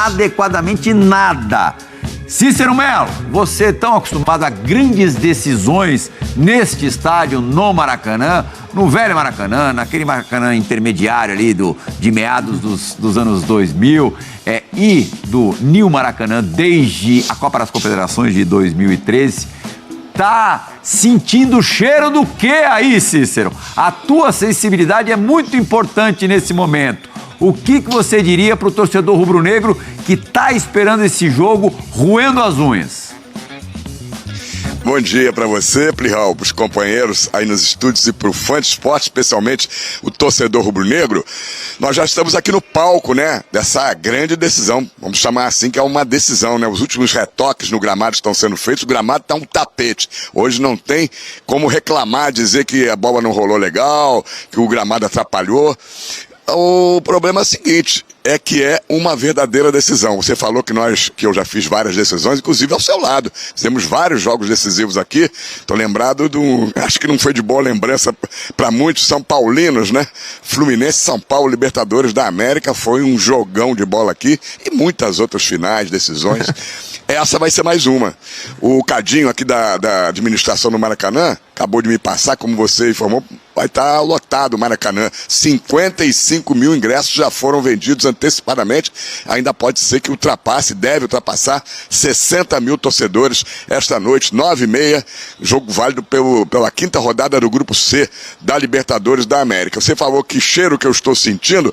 inadequadamente nada. Cícero Melo, você é tão acostumado a grandes decisões neste estádio, no Maracanã, no velho Maracanã, naquele Maracanã intermediário ali de meados dos anos 2000 e do New Maracanã desde a Copa das Confederações de 2013. Tá sentindo o cheiro do quê aí, Cícero? A tua sensibilidade é muito importante nesse momento. O que você diria para o torcedor rubro-negro que está esperando esse jogo roendo as unhas? Bom dia para você, Plihal, para os companheiros aí nos estúdios e para o fã de esporte, especialmente o torcedor rubro-negro. Nós já estamos aqui no palco, né, dessa grande decisão, vamos chamar assim, que é uma decisão, né? Os últimos retoques no gramado estão sendo feitos, o gramado está um tapete. Hoje não tem como reclamar, dizer que a bola não rolou legal, que o gramado atrapalhou. O problema é o seguinte, é que é uma verdadeira decisão. Você falou que eu já fiz várias decisões, inclusive ao seu lado. Fizemos vários jogos decisivos aqui. Estou lembrado acho que não foi de boa lembrança para muitos São Paulinos, né? Fluminense, São Paulo, Libertadores da América, foi um jogão de bola aqui e muitas outras finais, decisões. Essa vai ser mais uma. O Cadinho aqui da administração do Maracanã acabou de me passar, como você informou, vai estar lotado o Maracanã. 55 mil ingressos já foram vendidos antecipadamente. Ainda pode ser que deve ultrapassar 60 mil torcedores esta noite, 9h30, jogo válido pela quinta rodada do Grupo C da Libertadores da América. Você falou que cheiro que eu estou sentindo.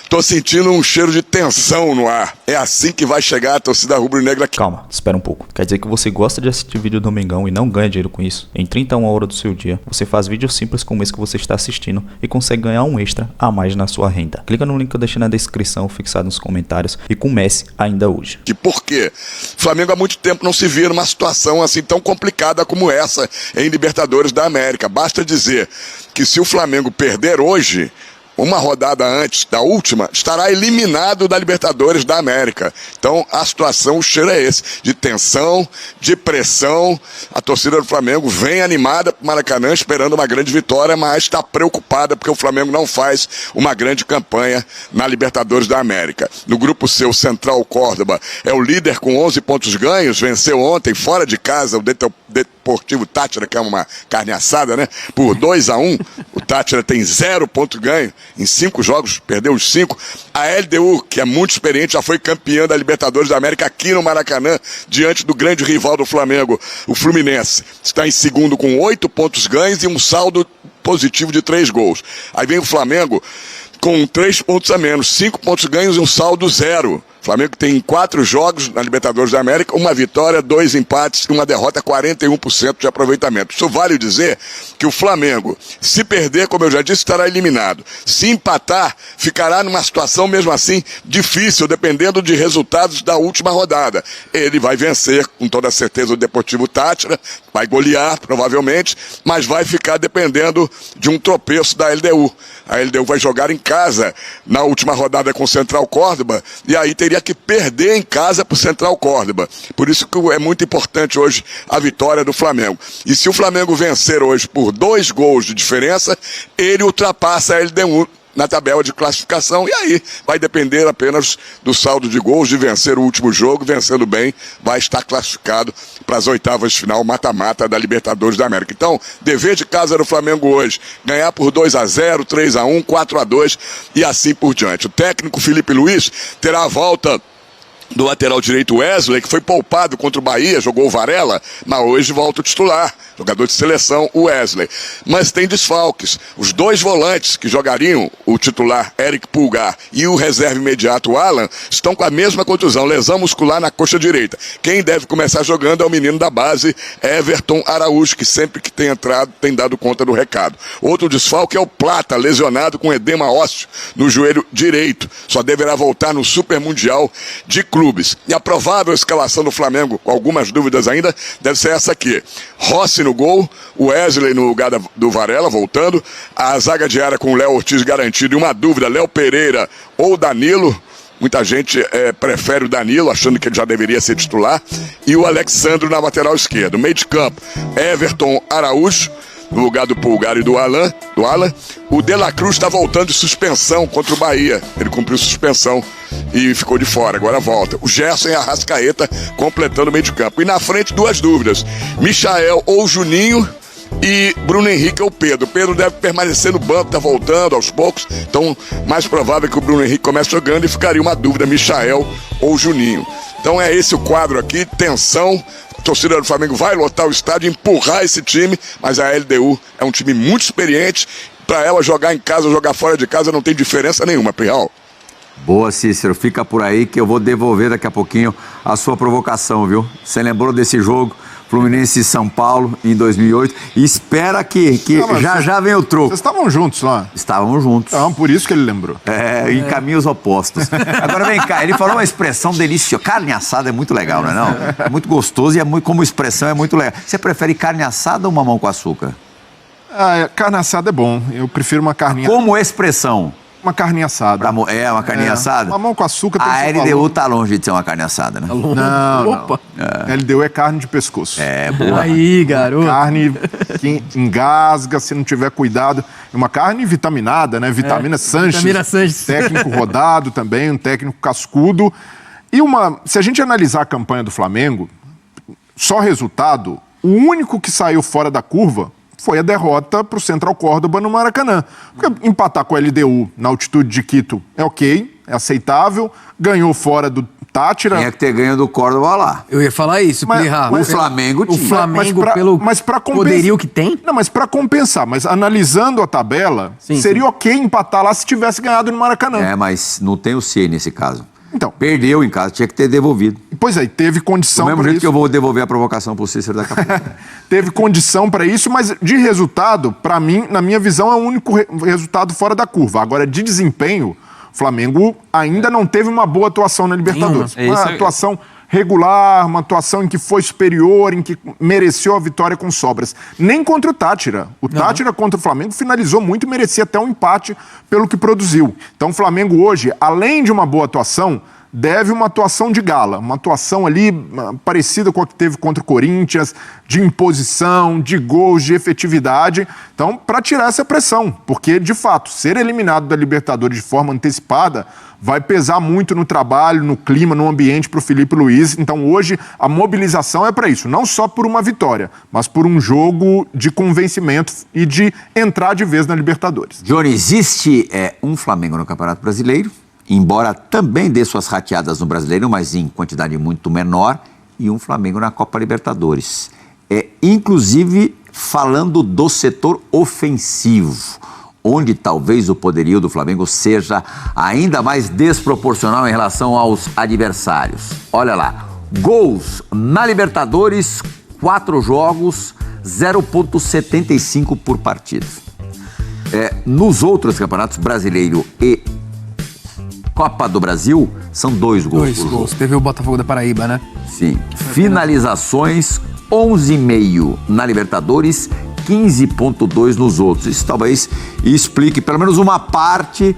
Tô sentindo um cheiro de tensão no ar. É assim que vai chegar a torcida rubro-negra aqui. Calma, espera um pouco. Quer dizer que você gosta de assistir vídeo do Mengão e não ganha dinheiro com isso? Em 31 horas do seu dia, você faz vídeos simples como esse que você está assistindo e consegue ganhar um extra a mais na sua renda. Clica no link que eu deixei na descrição, fixado nos comentários, e comece ainda hoje. E por quê? O Flamengo há muito tempo não se via numa situação assim tão complicada como essa em Libertadores da América. Basta dizer que se o Flamengo perder hoje, uma rodada antes da última, estará eliminado da Libertadores da América. Então, a situação, o cheiro é esse, de tensão, de pressão. A torcida do Flamengo vem animada para o Maracanã, esperando uma grande vitória, mas está preocupada porque o Flamengo não faz uma grande campanha na Libertadores da América. No grupo C, o Central Córdoba é o líder com 11 pontos ganhos, venceu ontem, fora de casa, o Deportivo Táchira, que é uma carne assada, né? Por 2-1, o Táchira tem 0 ponto ganho em 5 jogos, perdeu os 5. A LDU, que é muito experiente, já foi campeã da Libertadores da América aqui no Maracanã, diante do grande rival do Flamengo, o Fluminense. Está em segundo com 8 pontos ganhos e um saldo positivo de 3 gols. Aí vem o Flamengo com 3 pontos a menos, 5 pontos ganhos e um saldo 0. O Flamengo tem 4 jogos na Libertadores da América, uma vitória, 2 empates e uma derrota, 41% de aproveitamento. Isso vale dizer que o Flamengo, se perder, como eu já disse, estará eliminado. Se empatar, ficará numa situação mesmo assim difícil, dependendo de resultados da última rodada. Ele vai vencer, com toda certeza, o Deportivo Táchira, vai golear, provavelmente, mas vai ficar dependendo de um tropeço da LDU. A LDU vai jogar em casa na última rodada com o Central Córdoba, e aí teria que perder em casa para o Central Córdoba. Por isso que é muito importante hoje a vitória do Flamengo. E se o Flamengo vencer hoje por 2 gols de diferença, ele ultrapassa a LDU na tabela de classificação, e aí vai depender apenas do saldo de gols, de vencer o último jogo. Vencendo bem, vai estar classificado para as oitavas de final, mata-mata da Libertadores da América. Então, dever de casa do Flamengo hoje, ganhar por 2-0, 3-1, 4-2 e assim por diante. O técnico Felipe Luiz terá a volta do lateral direito Wesley, que foi poupado contra o Bahia, jogou o Varela, mas hoje volta o titular, jogador de seleção, o Wesley. Mas tem desfalques. Os 2 volantes que jogariam, o titular Eric Pulgar e o reserva imediato Alan, estão com a mesma contusão, lesão muscular na coxa direita. Quem deve começar jogando é o menino da base, Everton Araújo, que sempre que tem entrado tem dado conta do recado. Outro desfalque é o Plata, lesionado com edema ósseo no joelho direito. Só deverá voltar no Super Mundial de Clubes. E a provável escalação do Flamengo, com algumas dúvidas ainda, deve ser essa aqui. Rossi no gol, Wesley no lugar do Varela, voltando, a zaga de área com o Léo Ortiz garantido, e uma dúvida, Léo Pereira ou Danilo. Muita gente prefere o Danilo, achando que ele já deveria ser titular, e o Alexandro na lateral esquerda. Meio de campo, Everton Araújo, no lugar do Pulgar e do Alan. O De La Cruz está voltando de suspensão contra o Bahia. Ele cumpriu suspensão e ficou de fora, agora volta. O Gerson e a Arrascaeta completando o meio de campo. E na frente, duas dúvidas: Michael ou Juninho, e Bruno Henrique ou Pedro. O Pedro deve permanecer no banco, tá voltando aos poucos, então mais provável que o Bruno Henrique comece jogando, e ficaria uma dúvida: Michael ou Juninho. Então é esse o quadro aqui, tensão. A torcida do Flamengo vai lotar o estádio, empurrar esse time, mas a LDU é um time muito experiente. Para ela jogar em casa ou jogar fora de casa não tem diferença nenhuma, Pirral. Boa, Cícero. Fica por aí que eu vou devolver daqui a pouquinho a sua provocação, viu? Você lembrou desse jogo Fluminense e São Paulo em 2008? E espera que já vem o troco. Vocês estavam juntos lá? Estávamos juntos. Então, por isso que ele lembrou. Em caminhos opostos. Agora vem cá, ele falou uma expressão deliciosa. Carne assada é muito legal, não é não? É muito gostoso e como expressão é muito legal. Você prefere carne assada ou mamão com açúcar? Carne assada é bom. Eu prefiro uma carninha... Como expressão? Uma carninha assada. Uma carninha assada? Mamão com açúcar tem A seu LDU valor. tá longe de ser uma carne assada, né? Não. Opa! LDU é carne de pescoço. Boa. Aí, garoto. Carne que engasga se não tiver cuidado. É uma carne vitaminada, né? Vitamina Sanches. Vitamina Sanches. Técnico rodado também, um técnico cascudo. E se a gente analisar a campanha do Flamengo, só resultado, o único que saiu fora da curva foi a derrota para o Central Córdoba no Maracanã. Porque empatar com a LDU na altitude de Quito é ok, é aceitável. Ganhou fora do Táchira. Tinha que ter ganho do Córdoba lá. Eu ia falar isso, Plirra. O Flamengo tinha. O Flamengo, mas pra poderio que tem? Não, mas para compensar. Mas analisando a tabela, seria ok empatar lá se tivesse ganhado no Maracanã. Mas não tem o C nesse caso. Então, Perdeu em casa, tinha que ter devolvido. pois é, teve condição Do mesmo para jeito isso. que eu vou devolver a provocação pro Cícero daqui a pouco. Teve condição para isso, mas de resultado, para mim, na minha visão, é o único resultado fora da curva. Agora, de desempenho, o Flamengo ainda não teve uma boa atuação na Libertadores. Uma atuação regular, uma atuação em que foi superior, em que mereceu a vitória com sobras. Nem contra o Táchira. O Táchira contra o Flamengo finalizou muito e merecia até um empate pelo que produziu. Então o Flamengo hoje, além de uma boa atuação, deve uma atuação de gala, uma atuação ali parecida com a que teve contra o Corinthians, de imposição, de gols, de efetividade. Então, para tirar essa pressão, porque, de fato, ser eliminado da Libertadores de forma antecipada vai pesar muito no trabalho, no clima, no ambiente para o Felipe Luiz. Então, hoje, a mobilização é para isso, não só por uma vitória, mas por um jogo de convencimento e de entrar de vez na Libertadores. Johnny, existe um Flamengo no Campeonato Brasileiro, embora também dê suas rateadas no Brasileiro, mas em quantidade muito menor, e um Flamengo na Copa Libertadores. Inclusive, falando do setor ofensivo, onde talvez o poderio do Flamengo seja ainda mais desproporcional em relação aos adversários. Olha lá, gols na Libertadores, 4 jogos, 0,75 por partida. Nos outros campeonatos, Brasileiro e Copa do Brasil, são 2 gols. 2 gols. Teve o Botafogo da Paraíba, né? Sim. Finalizações, 11,5 na Libertadores, 15,2 nos outros. Isso talvez explique pelo menos uma parte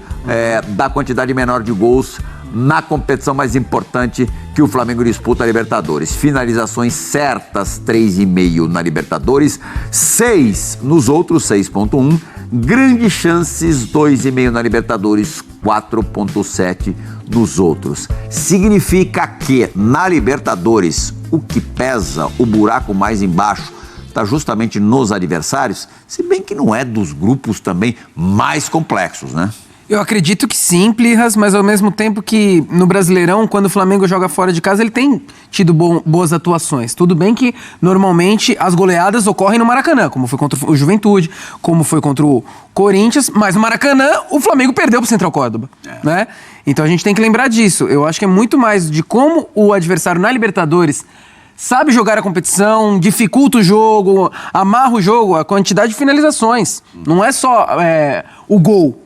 da quantidade menor de gols na competição mais importante que o Flamengo disputa a Libertadores. Finalizações certas, 3,5 na Libertadores, 6 nos outros, 6,1. Grandes chances, 2,5 na Libertadores, 4,7 nos outros. Significa que na Libertadores o que pesa, o buraco mais embaixo, está justamente nos adversários, se bem que não é dos grupos também mais complexos, né? Eu acredito que sim, Plirras, mas ao mesmo tempo que no Brasileirão, quando o Flamengo joga fora de casa, ele tem tido boas atuações. Tudo bem que, normalmente, as goleadas ocorrem no Maracanã, como foi contra o Juventude, como foi contra o Corinthians, mas no Maracanã, o Flamengo perdeu pro Central Córdoba, né? Então a gente tem que lembrar disso. Eu acho que é muito mais de como o adversário na Libertadores sabe jogar a competição, dificulta o jogo, amarra o jogo, a quantidade de finalizações. Não é só o gol.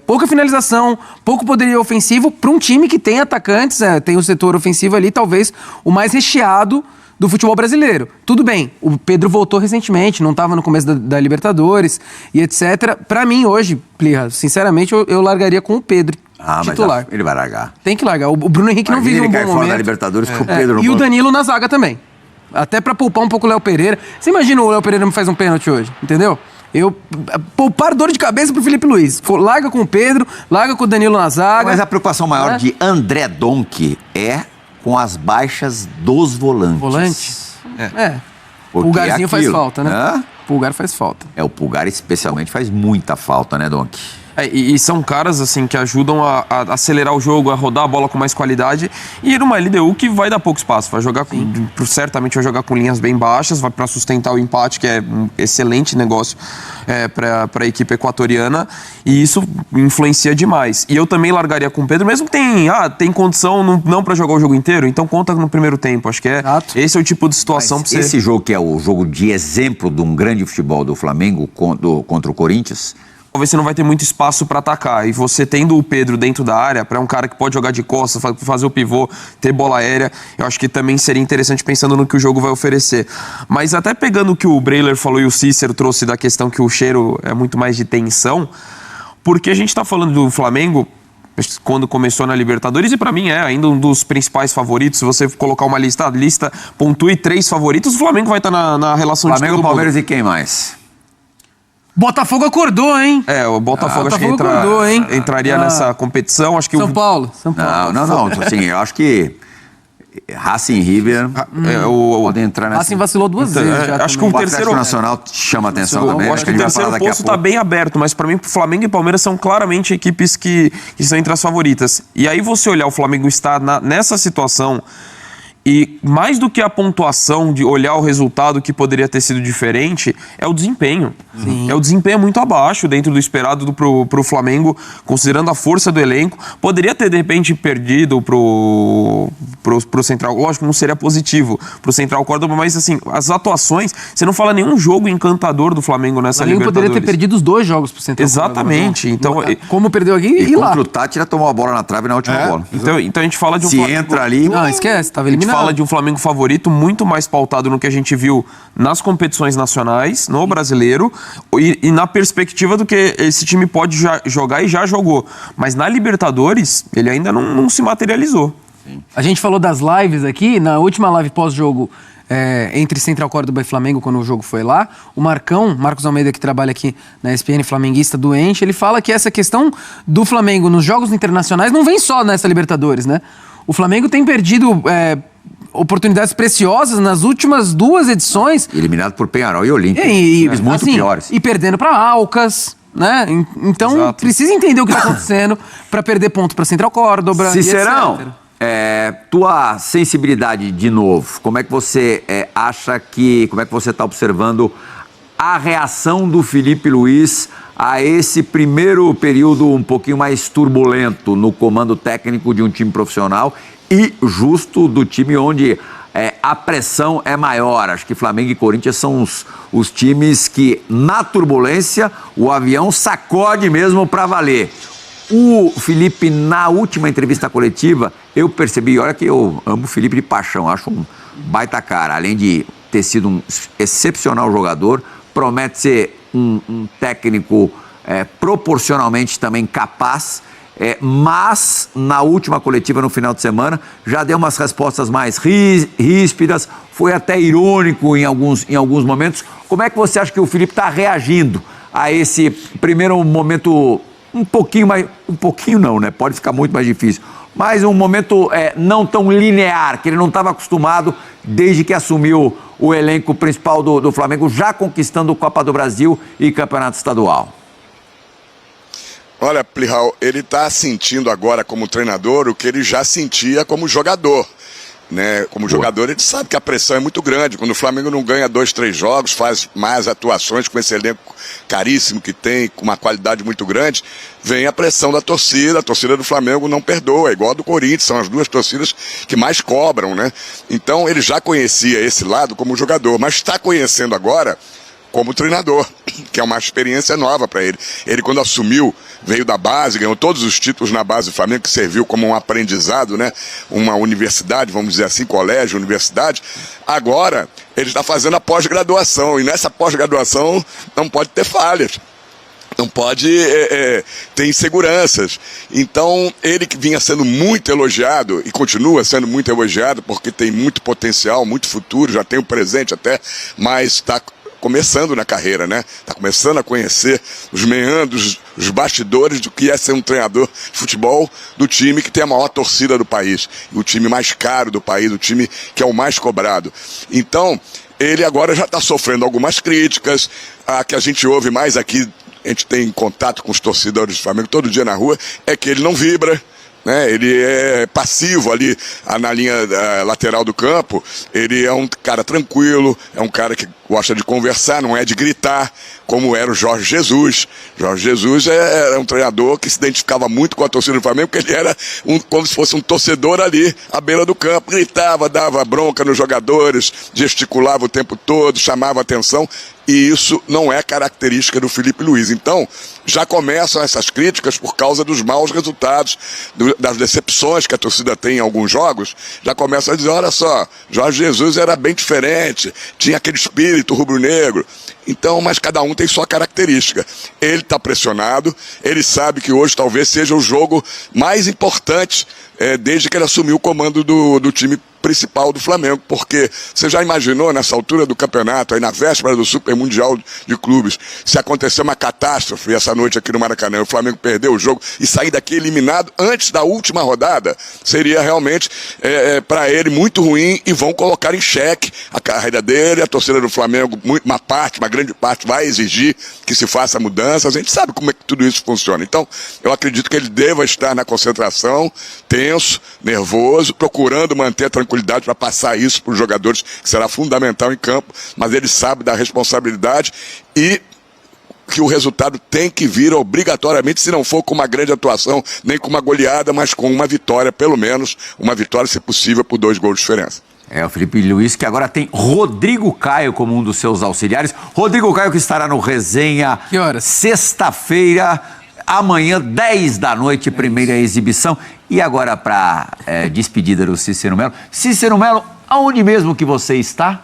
Pouca finalização, pouco poderio ofensivo para um time que tem atacantes, tem o setor ofensivo ali, talvez o mais recheado do futebol brasileiro. Tudo bem, o Pedro voltou recentemente, não estava no começo da Libertadores e etc. Para mim, hoje, Plirra, sinceramente, eu largaria com o Pedro titular. Mas ele vai largar. Tem que largar. O Bruno Henrique não vive um bom fora da momento. Libertadores com o Pedro no E o banco. Danilo na zaga também. Até pra poupar um pouco o Léo Pereira. Você imagina o Léo Pereira me faz um pênalti hoje, entendeu? Poupar dor de cabeça pro Felipe Luiz. Larga com o Pedro, larga com o Danilo na zaga. Mas a preocupação maior de André Donk é com as baixas dos volantes. Volante? Porque Pulgarzinho faz aquilo, falta, né? Hã? Pulgar faz falta. O Pulgar especialmente faz muita falta, né, Donk? E são caras assim que ajudam a acelerar o jogo, a rodar a bola com mais qualidade. E numa LDU que vai dar pouco espaço, vai jogar certamente vai jogar com linhas bem baixas, vai para sustentar o empate, que é um excelente negócio para a equipe equatoriana, e isso influencia demais. E eu também largaria com o Pedro, mesmo que tem condição não para jogar o jogo inteiro, então conta no primeiro tempo. Acho que esse é o tipo de situação para você. Esse jogo que é o jogo de exemplo de um grande futebol do Flamengo contra o Corinthians. Talvez você não vai ter muito espaço para atacar. E você tendo o Pedro dentro da área, para um cara que pode jogar de costas, fazer o pivô, ter bola aérea, eu acho que também seria interessante pensando no que o jogo vai oferecer. Mas até pegando o que o Breiler falou e o Cícero trouxe da questão que o cheiro é muito mais de tensão, porque a gente está falando do Flamengo quando começou na Libertadores, e para mim é ainda um dos principais favoritos. Se você colocar uma lista pontue 3 favoritos, o Flamengo vai estar na relação de Flamengo, Palmeiras e quem mais? Botafogo acordou, hein? O Botafogo acho que acordou, hein? entraria nessa competição. Acho que São Paulo. Não. Assim, eu acho que Racing e River podem entrar nessa. Racing vacilou 2 vezes já. Acho que o terceiro Nacional chama atenção também. Eu acho que o terceiro posto está bem aberto, mas para mim Flamengo e Palmeiras são claramente equipes que estão entre as favoritas. E aí você olhar o Flamengo estar nessa situação, e mais do que a pontuação de olhar o resultado que poderia ter sido diferente, é o desempenho. Sim. O desempenho muito abaixo dentro do esperado pro Flamengo, considerando a força do elenco. Poderia ter, de repente, perdido pro Central. Lógico, não seria positivo pro Central Córdoba, mas assim, as atuações, você não fala nenhum jogo encantador do Flamengo nessa Libertadores. O Flamengo poderia ter perdido os 2 jogos pro Central Córdoba. Exatamente. Então, como perdeu aqui e lá. Contra o Tátira tomou a bola na trave na última bola. Então a gente fala de um Flamengo... entra ali... Não, esquece, tava eliminado. Fala de um Flamengo favorito muito mais pautado no que a gente viu nas competições nacionais, no brasileiro, e na perspectiva do que esse time pode jogar e já jogou. Mas na Libertadores, ele ainda não se materializou. A gente falou das lives aqui, na última live pós-jogo entre Central Córdoba e Flamengo, quando o jogo foi lá, o Marcos Almeida, que trabalha aqui na ESPN, flamenguista doente, ele fala que essa questão do Flamengo nos jogos internacionais não vem só nessa Libertadores, né? O Flamengo tem perdido oportunidades preciosas nas últimas 2 edições. Eliminado por Peñarol e Olímpia. Muito assim, piores. E perdendo para Alcas, né? Então, Exato. precisa entender o que está acontecendo para perder ponto para Central Córdoba. Cicerão, tua sensibilidade de novo, como é que você como é que você está observando a reação do Felipe Luiz a esse primeiro período um pouquinho mais turbulento no comando técnico de um time profissional e justo do time onde a pressão é maior? Acho que Flamengo e Corinthians são os times que, na turbulência, o avião sacode mesmo para valer. O Felipe, na última entrevista coletiva, eu percebi, olha que eu amo o Felipe de paixão, acho um baita cara, além de ter sido um excepcional jogador, promete ser um técnico proporcionalmente também capaz, mas na última coletiva no final de semana já deu umas respostas mais ríspidas, foi até irônico em alguns momentos. Como é que você acha que o Felipe está reagindo a esse primeiro momento um pouquinho não, né? Pode ficar muito mais difícil, mas um momento não tão linear, que ele não estava acostumado desde que assumiu o elenco principal do Flamengo, já conquistando Copa do Brasil e Campeonato Estadual? Olha, Plihal, ele está sentindo agora como treinador o que ele já sentia como jogador. Né? Como jogador, ele sabe que a pressão é muito grande. Quando o Flamengo não ganha 2, 3 jogos, faz mais atuações com esse elenco caríssimo que tem, com uma qualidade muito grande, vem a pressão da torcida. A torcida do Flamengo não perdoa, é igual a do Corinthians, são as 2 torcidas que mais cobram, né? Então ele já conhecia esse lado como jogador, mas está conhecendo agora como treinador, que é uma experiência nova para ele. Ele, quando assumiu, veio da base, ganhou todos os títulos na base do Flamengo, que serviu como um aprendizado, né? Uma universidade, vamos dizer assim, colégio, universidade. Agora, ele está fazendo a pós-graduação, e nessa pós-graduação não pode ter falhas. não pode ter inseguranças. Então, ele que vinha sendo muito elogiado, e continua sendo muito elogiado, porque tem muito potencial, muito futuro, já tem o presente até, mas está começando na carreira, né? Está começando a conhecer os meandros, os bastidores do que é ser um treinador de futebol do time que tem a maior torcida do país, o time mais caro do país, o time que é o mais cobrado. Então, ele agora já está sofrendo algumas críticas, a que a gente ouve mais aqui, a gente tem contato com os torcedores do Flamengo todo dia na rua, é que ele não vibra, né? Ele é passivo ali na linha lateral do campo. Ele é um cara tranquilo, é um cara que gosta de conversar, não é de gritar, como era o Jorge Jesus. Jorge Jesus era um treinador que se identificava muito com a torcida do Flamengo, porque ele era como se fosse um torcedor ali à beira do campo, gritava, dava bronca nos jogadores, gesticulava o tempo todo, chamava atenção. E isso não é característica do Felipe Luiz. Então, já começam essas críticas por causa dos maus resultados, das decepções que a torcida tem em alguns jogos. Já começam a dizer, olha só, Jorge Jesus era bem diferente, tinha aquele espírito rubro-negro. Então, mas cada um tem sua característica. Ele está pressionado, ele sabe que hoje talvez seja o jogo mais importante desde que ele assumiu o comando do time principal do Flamengo, porque você já imaginou nessa altura do campeonato, aí na véspera do Super Mundial de Clubes, se acontecer uma catástrofe essa noite aqui no Maracanã, o Flamengo perder o jogo e sair daqui eliminado antes da última rodada, seria realmente para ele muito ruim e vão colocar em xeque a carreira dele. A torcida do Flamengo, uma grande parte vai exigir que se faça mudanças. A gente sabe como é que tudo isso funciona. Então, eu acredito que ele deva estar na concentração, tenso, nervoso, procurando manter a tranquilidade para passar isso para os jogadores, que será fundamental em campo, mas ele sabe da responsabilidade e que o resultado tem que vir obrigatoriamente, se não for com uma grande atuação, nem com uma goleada, mas com uma vitória, pelo menos, uma vitória, se possível, por 2 gols de diferença. É o Felipe Luiz, que agora tem Rodrigo Caio como um dos seus auxiliares. Rodrigo Caio que estará no Resenha. Que horas? Sexta-feira, amanhã, 10 da noite, primeira exibição. E agora para despedida do Cícero Melo. Cícero Melo, aonde mesmo que você está?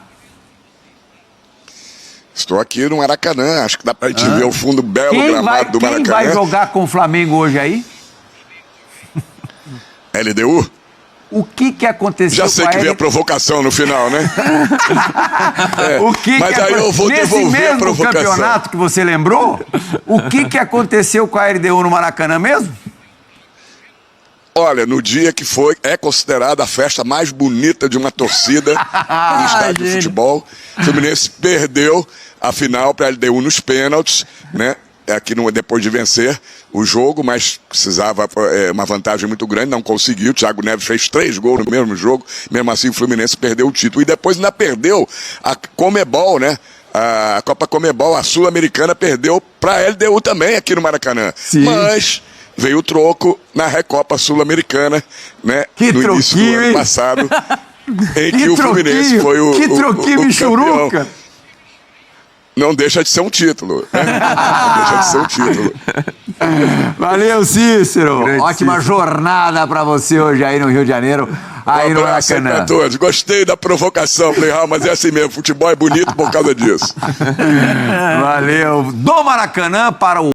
Estou aqui no Maracanã, acho que dá pra gente ver o fundo belo gramado do Maracanã. Quem vai jogar com o Flamengo hoje aí? LDU? O que aconteceu Já sei que veio a provocação no final, né? Mas aí eu vou devolver a provocação. Nesse mesmo campeonato que você lembrou, o que aconteceu com a LDU no Maracanã mesmo? Olha, no dia que é considerada a festa mais bonita de uma torcida no estádio de futebol, o Fluminense perdeu a final para a LDU nos pênaltis, né? Aqui depois de vencer o jogo, mas precisava uma vantagem muito grande, não conseguiu. O Thiago Neves fez 3 gols no mesmo jogo, mesmo assim o Fluminense perdeu o título. E depois ainda perdeu a Comebol, né? A Copa Comebol, a Sul-Americana, perdeu para a LDU também aqui no Maracanã. Sim. Mas veio o troco na Recopa Sul-Americana, né? No início do ano passado, em que o Fluminense foi o campeão. Não deixa de ser um título, né? Não deixa de ser um título. Valeu, Cícero. Ótima jornada pra você hoje aí no Rio de Janeiro, aí no Maracanã. Pra todos. Gostei da provocação, Playhall, mas é assim mesmo. Futebol é bonito por causa disso. Valeu. Do Maracanã para o